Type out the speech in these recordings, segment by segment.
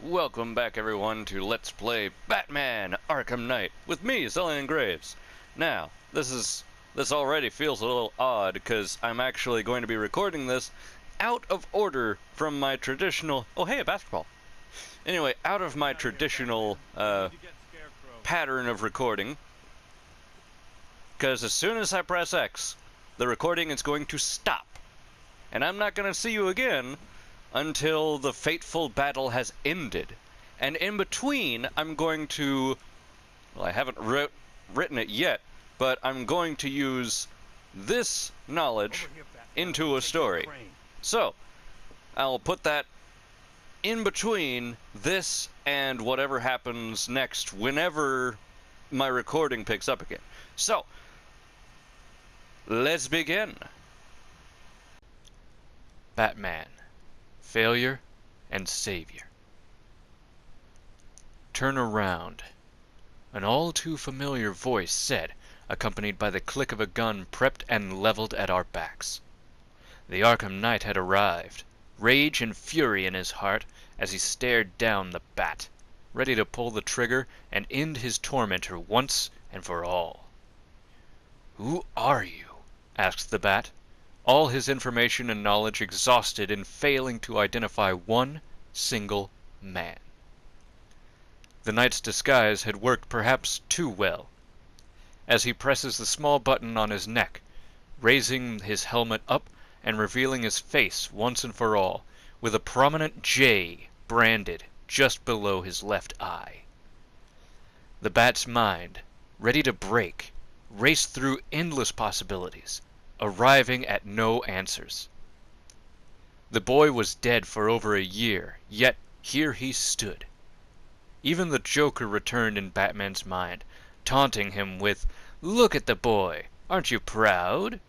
Welcome back, everyone, to Let's Play Batman Arkham Knight with me, XelionGraves. Now, this already feels a little odd because I'm actually going to be recording this out of order from my traditional. Oh, hey, a basketball. Anyway, out of my traditional pattern of recording, because as soon as I press X, the recording is going to stop, and I'm not going to see you again until the fateful battle has ended. And in between, I'm going to, well, I haven't written it yet, but I'm going to use this knowledge into a story. So, I'll put that in between this and whatever happens next whenever my recording picks up again. So, let's begin. Batman. Failure and savior. Turn around. An all too familiar voice said, accompanied by the click of a gun prepped and leveled at our backs. The Arkham Knight had arrived, rage and fury in his heart as he stared down the Bat, ready to pull the trigger and end his tormentor once and for all. "Who are you?" asked the Bat, all his information and knowledge exhausted in failing to identify one single man. The Knight's disguise had worked perhaps too well. As he presses the small button on his neck, raising his helmet up and revealing his face once and for all, with a prominent J branded just below his left eye. The Bat's mind, ready to break, raced through endless possibilities, arriving at no answers. The boy was dead for over a year, yet here he stood. Even the Joker returned in Batman's mind, taunting him with, "Look at the boy, aren't you proud?"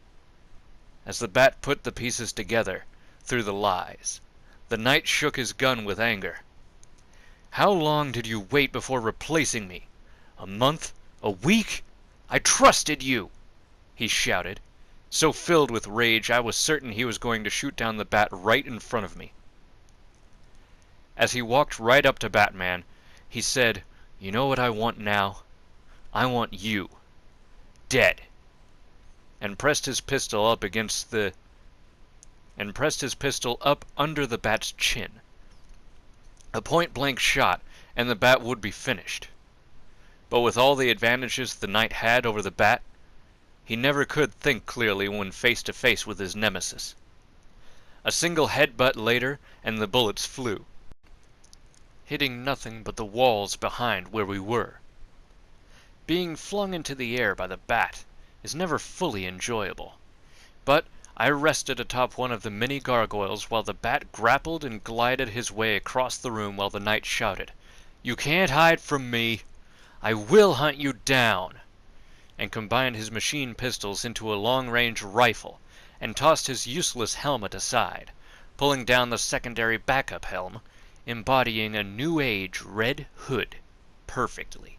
As the Bat put the pieces together, through the lies, the Knight shook his gun with anger. "How long did you wait before replacing me? A month? A week? I trusted you!" he shouted, so filled with rage I was certain he was going to shoot down the Bat right in front of me. As he walked right up to Batman, he said, "You know what I want now? I want you. Dead." And pressed his pistol up under the Bat's chin. A point-blank shot, and the Bat would be finished. But with all the advantages the Knight had over the Bat, he never could think clearly when face to face with his nemesis. A single headbutt later, and the bullets flew, hitting nothing but the walls behind where we were. Being flung into the air by the Bat is never fully enjoyable, but I rested atop one of the many gargoyles while the Bat grappled and glided his way across the room while the Knight shouted, "You can't hide from me! I will hunt you down!" and combined his machine pistols into a long-range rifle, and tossed his useless helmet aside, pulling down the secondary backup helm, embodying a New Age red hood perfectly.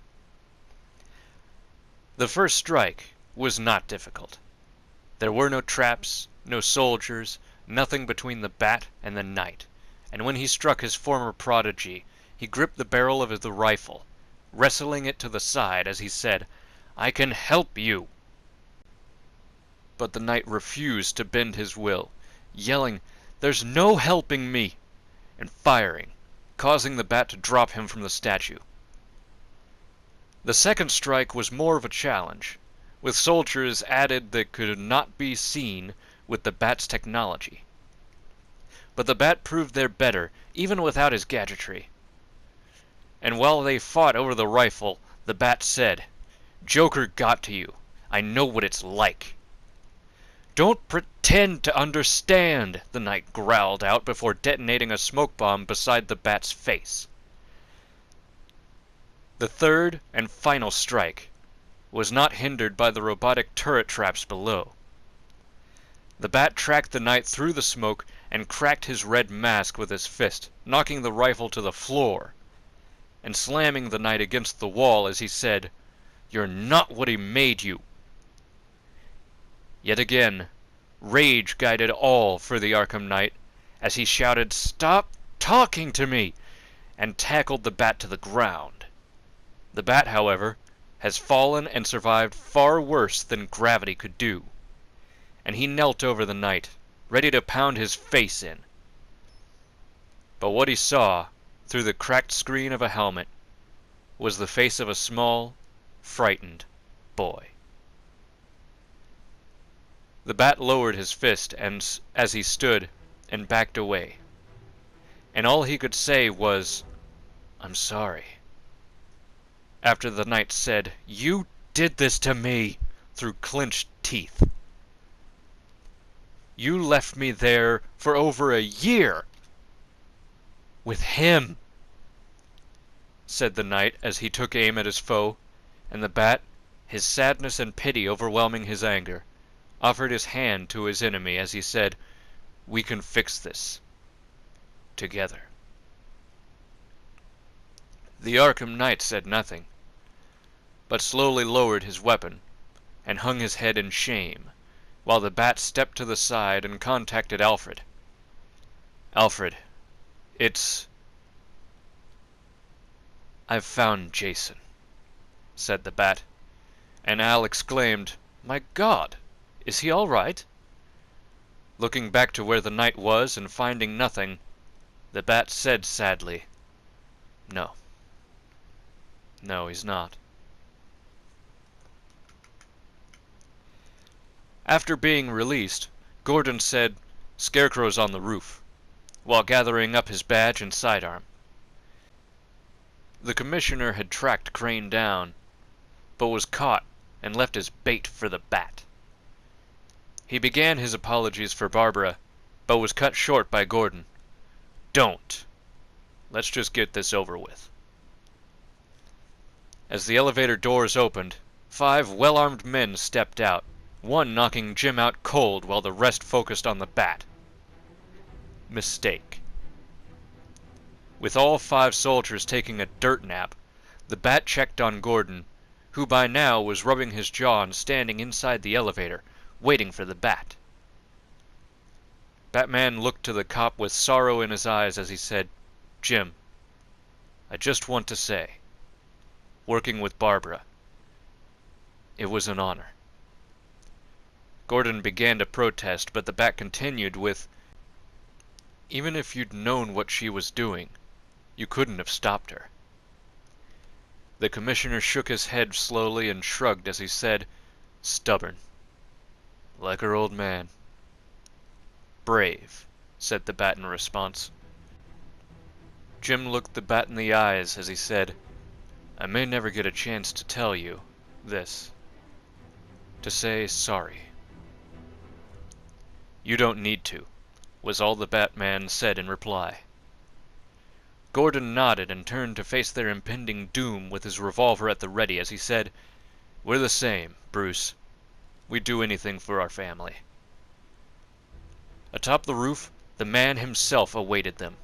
The first strike was not difficult. There were no traps, no soldiers, nothing between the Bat and the Knight, and when he struck his former prodigy, he gripped the barrel of the rifle, wrestling it to the side as he said, "I can help you." But the Knight refused to bend his will, yelling, "There's no helping me," and firing, causing the Bat to drop him from the statue. The second strike was more of a challenge, with soldiers added that could not be seen with the Bat's technology. But the Bat proved they're better, even without his gadgetry. And while they fought over the rifle, the Bat said, "Joker got to you. I know what it's like." "Don't pretend to understand," the Knight growled out before detonating a smoke bomb beside the Bat's face. The third and final strike was not hindered by the robotic turret traps below. The Bat tracked the Knight through the smoke and cracked his red mask with his fist, knocking the rifle to the floor, and slamming the Knight against the wall as he said, "You're not what he made you." Yet again, rage guided all for the Arkham Knight as he shouted, "Stop talking to me! and tackled the bat to the ground. The bat, however, has fallen and survived far worse than gravity could do, and he knelt over the knight, ready to pound his face in. But what he saw, through the cracked screen of a helmet, was the face of a small, frightened boy. The bat lowered his fist as he stood and backed away, and all he could say was, "I'm sorry," after the knight said, "You did this to me," through clenched teeth. "You left me there for over a year with him," said the knight as he took aim at his foe, and the bat, his sadness and pity overwhelming his anger, offered his hand to his enemy as he said, "We can fix this together." The Arkham knight said nothing, but slowly lowered his weapon and hung his head in shame, while the bat stepped to the side and contacted Alfred. "Alfred, I've found Jason," said the bat, and Al exclaimed, "My God, is he all right?" Looking back to where the knight was and finding nothing, the bat said sadly, No, he's not." After being released, Gordon said, "Scarecrow's on the roof," while gathering up his badge and sidearm. The commissioner had tracked Crane down, but was caught and left as bait for the bat. He began his apologies for Barbara, but was cut short by Gordon. "Don't. Let's just get this over with." As the elevator doors opened, 5 well-armed men stepped out, one knocking Jim out cold while the rest focused on the bat. Mistake. With all 5 soldiers taking a dirt nap, the bat checked on Gordon, who by now was rubbing his jaw and standing inside the elevator, waiting for the bat. Batman looked to the cop with sorrow in his eyes as he said, "Jim, I just want to say, working with Barbara, it was an honor." Gordon began to protest, but the bat continued with, "Even if you'd known what she was doing, you couldn't have stopped her." The commissioner shook his head slowly and shrugged as he said, "Stubborn. Like her old man." "Brave," said the bat in response. Jim looked the bat in the eyes as he said, "I may never get a chance to tell you this. To say sorry." "You don't need to," was all the Batman said in reply. Gordon nodded and turned to face their impending doom with his revolver at the ready as he said, "We're the same, Bruce. We'd do anything for our family." Atop the roof, the man himself awaited them.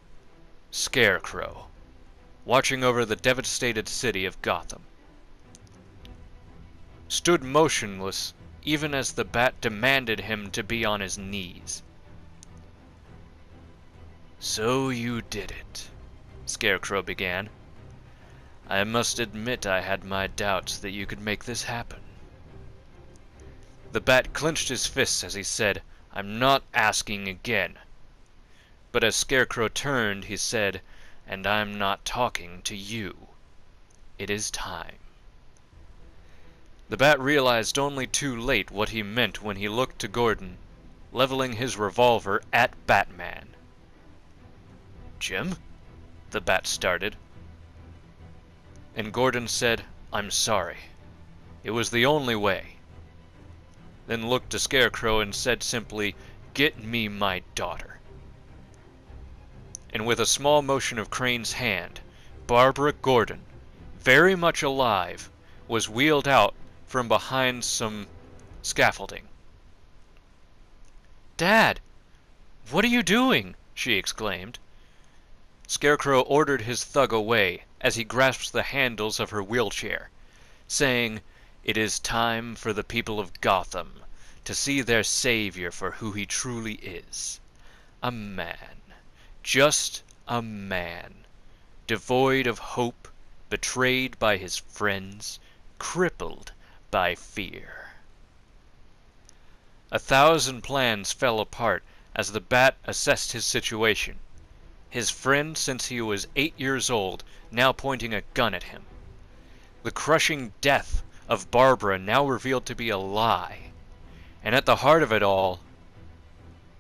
Scarecrow, watching over the devastated city of Gotham. Stood motionless even as the bat demanded him to be on his knees. "So you did it," Scarecrow began. "I must admit I had my doubts that you could make this happen." The bat clenched his fists as he said, "I'm not asking again." But as Scarecrow turned, he said, "And I'm not talking to you. It is time." The bat realized only too late what he meant when he looked to Gordon, leveling his revolver at Batman. "Jim?" the bat started. And Gordon said, "I'm sorry. It was the only way." Then looked to Scarecrow and said simply, "Get me my daughter." And with a small motion of Crane's hand, Barbara Gordon, very much alive, was wheeled out from behind some scaffolding. "Dad, what are you doing?" she exclaimed. Scarecrow ordered his thug away as he grasped the handles of her wheelchair, saying, "It is time for the people of Gotham to see their savior for who he truly is. A man, just a man, devoid of hope, betrayed by his friends, crippled by fear. 1,000 plans fell apart as the Bat assessed his situation. His friend since he was 8 years old, now pointing a gun at him. The crushing death of Barbara now revealed to be a lie. And at the heart of it all,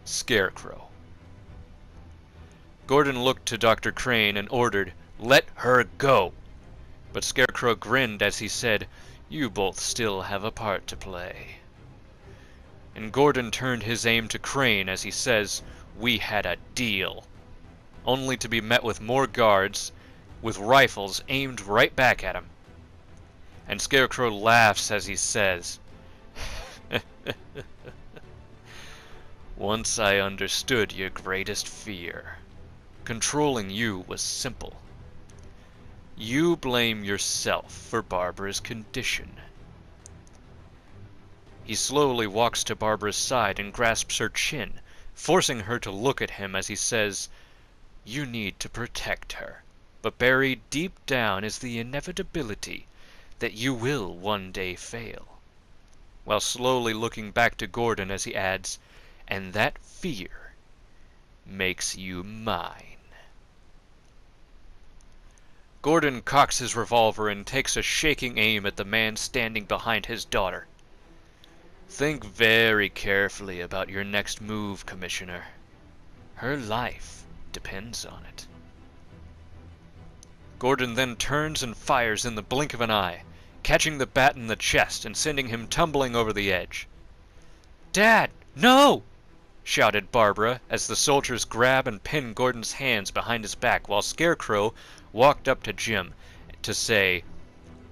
Scarecrow. Gordon looked to Dr. Crane and ordered, "Let her go!" But Scarecrow grinned as he said, "You both still have a part to play." And Gordon turned his aim to Crane as he says, "We had a deal," only to be met with more guards with rifles aimed right back at him. And Scarecrow laughs as he says, "Once I understood your greatest fear. Controlling you was simple. You blame yourself for Barbara's condition." He slowly walks to Barbara's side and grasps her chin, forcing her to look at him as he says, "You need to protect her, but buried deep down is the inevitability that you will one day fail," while slowly looking back to Gordon as he adds, "And that fear makes you mine." Gordon cocks his revolver and takes a shaking aim at the man standing behind his daughter. "Think very carefully about your next move, Commissioner. Her life depends on it." Gordon then turns and fires in the blink of an eye, catching the Bat in the chest and sending him tumbling over the edge. "Dad, no!" shouted Barbara as the soldiers grab and pin Gordon's hands behind his back while Scarecrow walked up to Jim to say,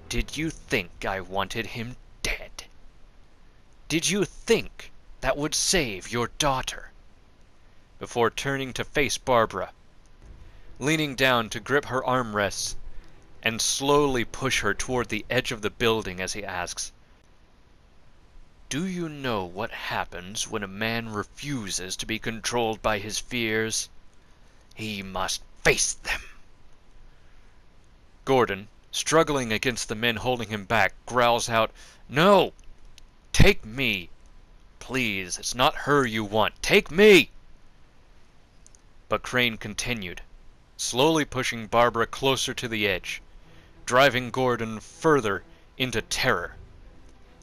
"Did you think I wanted him dead? Did you think that would save your daughter?" Before turning to face Barbara, leaning down to grip her armrests and slowly push her toward the edge of the building as he asks, "Do you know what happens when a man refuses to be controlled by his fears? He must face them." Gordon, struggling against the men holding him back, growls out, "No! Take me! Please, it's not her you want. Take me!" But Crane continued, slowly pushing Barbara closer to the edge, driving Gordon further into terror.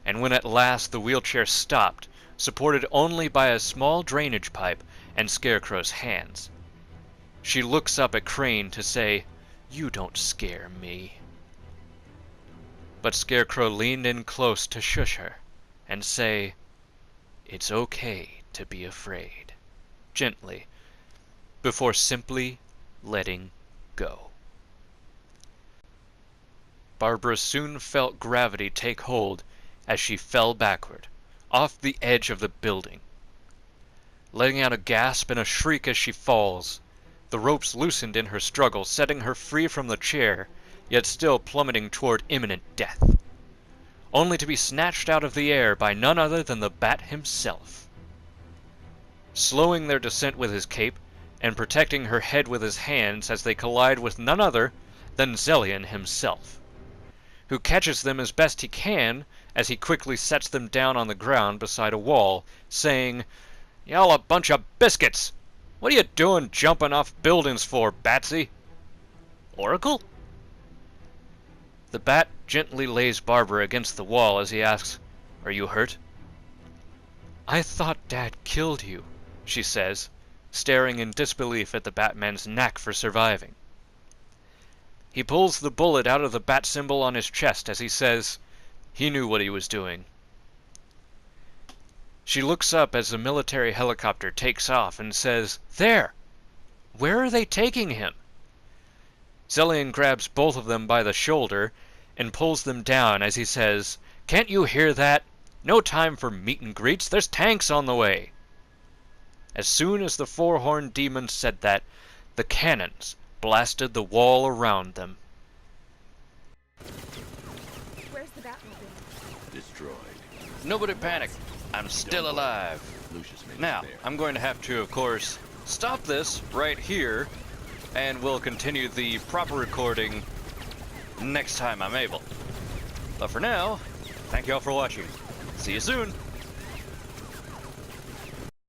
And when at last the wheelchair stopped, supported only by a small drainage pipe and Scarecrow's hands, she looks up at Crane to say, "You don't scare me." But Scarecrow leaned in close to shush her and say, "It's okay to be afraid," gently, before simply letting go. Barbara soon felt gravity take hold as she fell backward, off the edge of the building. Letting out a gasp and a shriek as she falls, the ropes loosened in her struggle, setting her free from the chair, yet still plummeting toward imminent death, only to be snatched out of the air by none other than the Bat himself. Slowing their descent with his cape, and protecting her head with his hands as they collide with none other than Xelion himself, who catches them as best he can as he quickly sets them down on the ground beside a wall, saying, "Y'all a bunch of biscuits! What are you doing jumping off buildings for, Batsy? Oracle?" The Bat gently lays Barbara against the wall as he asks, "Are you hurt?" "I thought Dad killed you," she says, staring in disbelief at the Batman's knack for surviving. He pulls the bullet out of the Bat symbol on his chest as he says, "He knew what he was doing." She looks up as the military helicopter takes off and says, "There! Where are they taking him?" Xelion grabs both of them by the shoulder and pulls them down as he says, "Can't you hear that? No time for meet and greets, there's tanks on the way." As soon as the four-horned demon said that, the cannons blasted the wall around them. Where's the Batmobile? Destroyed. Nobody panic. I'm still alive. Lucius made Now, it there. I'm going to have to, of course, stop this right here and we'll continue the proper recording next time I'm able. But for now, thank you all for watching. See you soon!